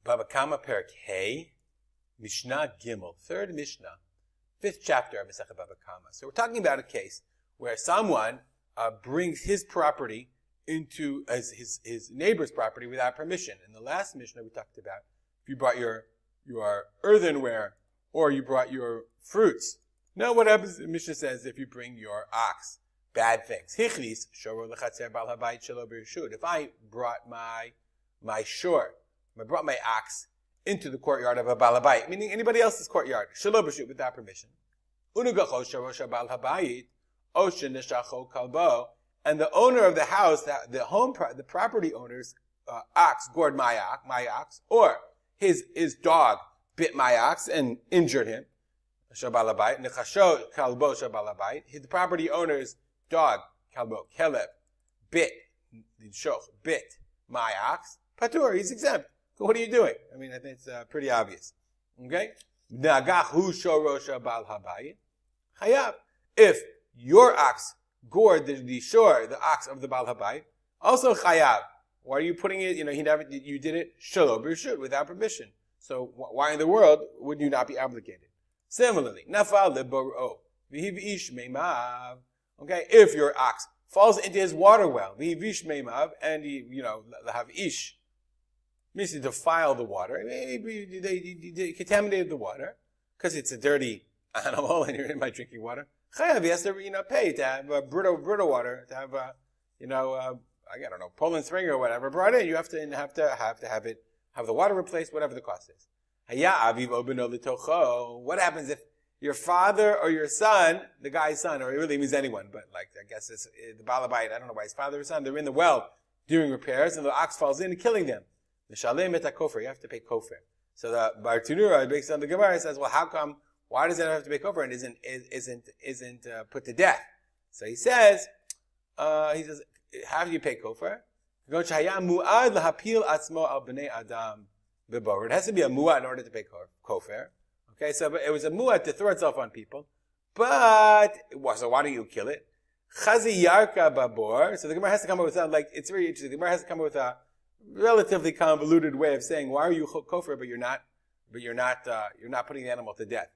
Baba Kama Perak Hey, Mishnah Gimel, third Mishnah, fifth chapter of Masechet Baba Kama. So we're talking about a case where someone brings his property into his neighbor's property without permission. In the last Mishnah we talked about, if you brought your earthenware or you brought your fruits. Now what happens, the Mishnah says, if you bring your ox, bad things. Hichnis, shoro lechatzer bal habayit shelo b'reshut. If I brought my ox into the courtyard of a bal habayit, meaning anybody else's courtyard, shelo b'reshut, without permission. Unugacho shoro shabal habayit, oshen neshacho kalbo, and the owner of the house, the property owner's ox gored my ox, or his dog bit my ox and injured him. Shabalabait, nechasho kalbo shabalabait. The property owner's dog, kalbo, kelev, bit my ox. Patur, he's exempt. What are you doing? I mean, I think it's pretty obvious. Okay? Nagahu shoro shabal habayit. Chayav. If your ox gored the ox of the bal habayit, also chayav. Why are you putting it? You did it shelo b'reshut, without permission. So why in the world would you not be obligated? Similarly, nafal leboro v'hivish meimav. Okay, if your ox falls into his water well, v'hivish meimav, and he have ish, means to defile the water. Maybe they contaminated the water because it's a dirty animal and you're in my drinking water. Chayav, he has to pay to have Brita water, to have I don't know, Poland Spring or whatever brought in. You have to have the water replaced, whatever the cost is. What happens if your father or your son, the guy's son, or it really means anyone, but I guess it's the balabite, I don't know why his father or son, they're in the well doing repairs, and the ox falls in and killing them. You have to pay kofar. So the Bartunura, based on the Gemara, says, well, how come, why does it have to pay kofar and isn't put to death? So he says, how do you pay kofar? It has to be a mu'at in order to pay kofar. Okay, so it was a mu'at to throw itself on people. So why do you kill it? Chazi yarka babor. So the Gemara has to come up with something it's very interesting. The Gemara has to come up with a relatively convoluted way of saying, why are you kofar, but you're not putting the animal to death.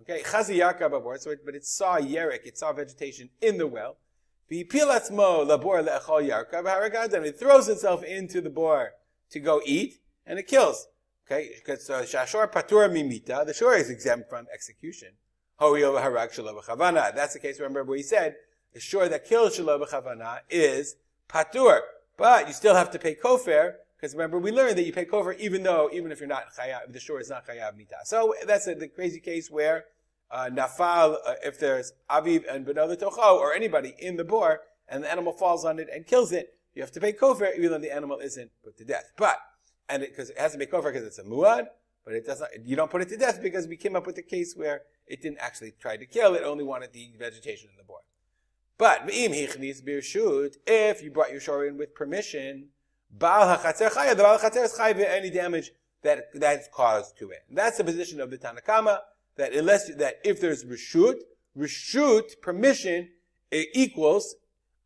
Okay, chazi yarka babor. So but it saw yerek, it saw vegetation in the well. It throws itself into the boar to go eat, and it kills. Okay, because shashor patur mimita, the shor is exempt from execution. That's the case. Remember where he said the shor that kills shelo b'chavana is patur, but you still have to pay kofar, because remember we learned that you pay kofar even if you're not chayav, the shor is not chayav mita. So that's the crazy case where nafal, if there's aviv and beno l'tocho, or anybody in the boar, and the animal falls on it and kills it, you have to pay kofar even though the animal isn't put to death. Because it has to be kofar because it's a muad, but it doesn't. You don't put it to death because we came up with a case where it didn't actually try to kill; it only wanted the vegetation in the boar. But if you brought your shor in with permission, baal hachatzer chayav, the baal hachatzer is chayav any damage that's caused to it. And that's the position of the Tanakama, that if there's reshut permission, it equals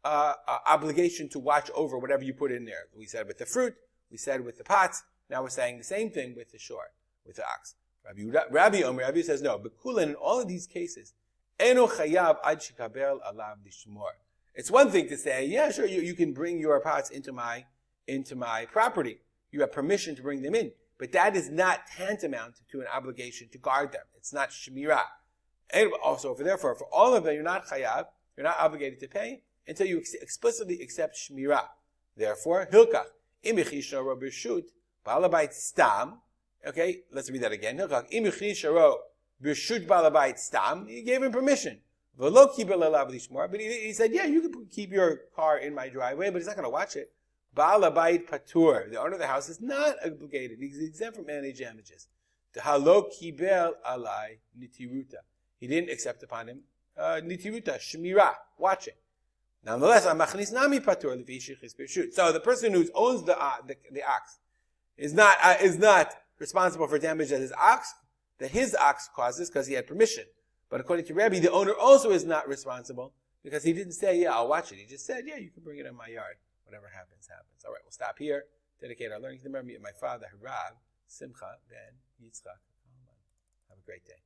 obligation to watch over whatever you put in there. We said with the fruit. We said with the pots, now we're saying the same thing with the shor, with the ox. Rabbi says no, but in all of these cases, eno chayav ad shikaber alav lishmor. It's one thing to say, yeah, sure, you can bring your pots into my property. You have permission to bring them in, but that is not tantamount to an obligation to guard them. It's not shmirah. And also, therefore, for all of them, you're not chayav, you're not obligated to pay until you explicitly accept shmirah. Therefore, hilkach. Okay, let's read that again. He gave him permission. But he said, yeah, you can keep your car in my driveway, but he's not going to watch it. Patur, the owner of the house, is not obligated. He's exempt from any damages. He didn't accept upon him nitiruta, shmirah, watching. Nonetheless, so the person who owns the ox is not responsible for damage that his ox causes because he had permission. But according to Rabbi, the owner also is not responsible because he didn't say, yeah, I'll watch it. He just said, yeah, you can bring it in my yard. Whatever happens, happens. All right, we'll stop here. Dedicate our learning to the memory of my father, Harav. Simcha ben Yitzchak. Have a great day.